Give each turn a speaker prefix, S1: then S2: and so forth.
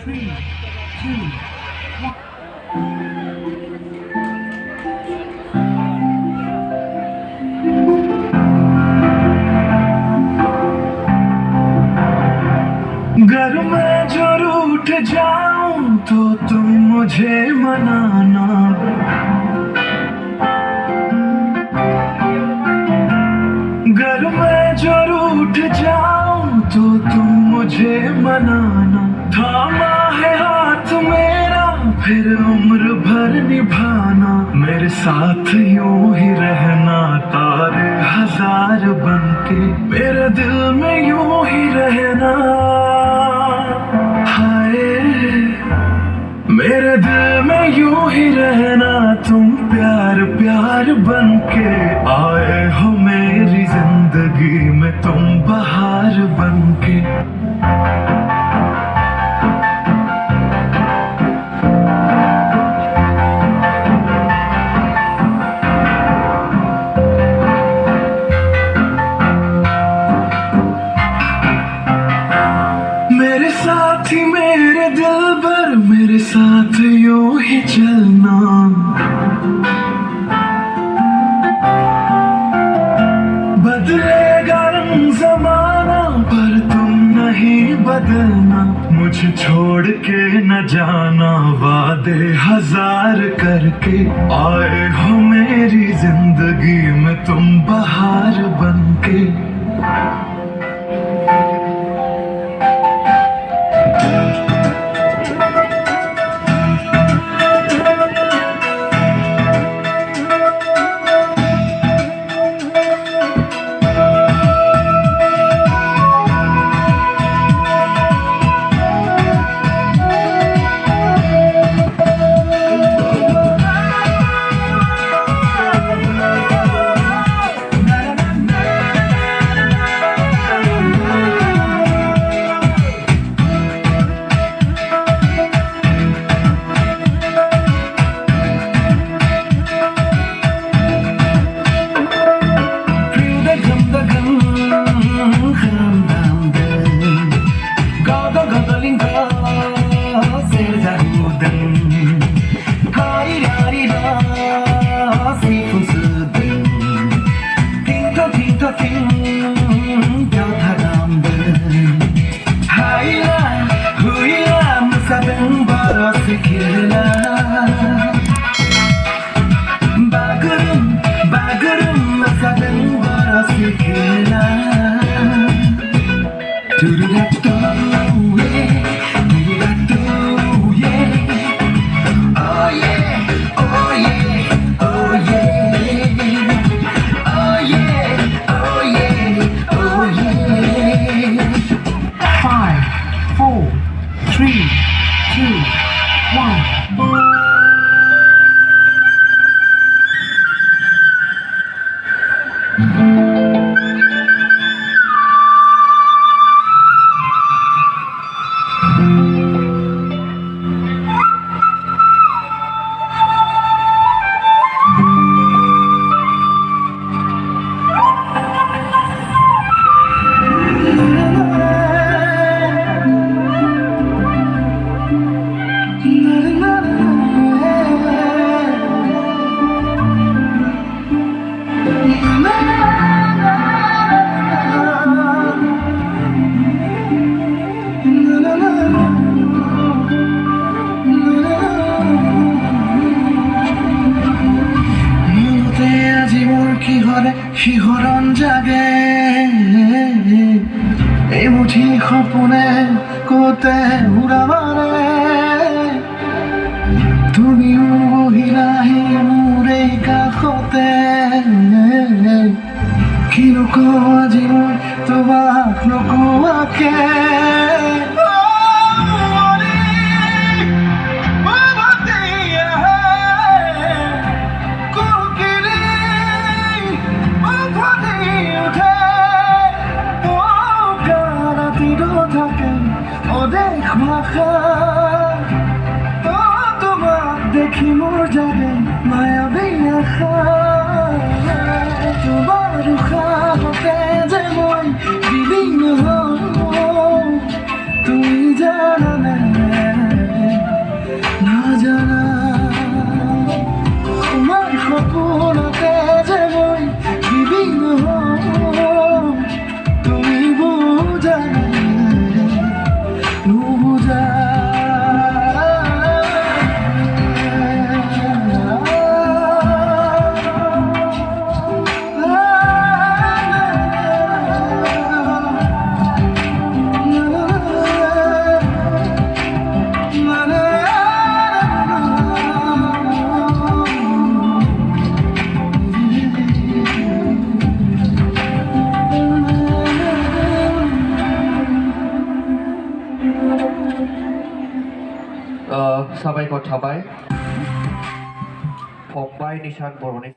S1: 3, 2, 1. अगर मैं जो रूठ जाऊं तो तुम मुझे मनाना, अगर मैं जो रूठ जाऊं तो तुम मुझे मनाना। थामा है हाथ मेरा फिर उम्र भर निभाना, मेरे साथ यूं ही रहना तारे हजार बनके, मेरे दिल में यूं ही रहना। हाय मेरे दिल में यूं ही रहना, तुम प्यार प्यार बनके आए हो मेरी जिंदगी में, तुम बहार बनके। मेरे साथी मेरे दिल भर, मेरे साथ यूं ही चलना। बदलेगा रंग जमाना पर तुम नहीं बदलना, मुझे छोड़ के न जाना, वादे हजार करके आए हो मेरी जिंदगी में, तुम बहार बनके।
S2: साबायखर थाबाय फंबाय निशान बर'नि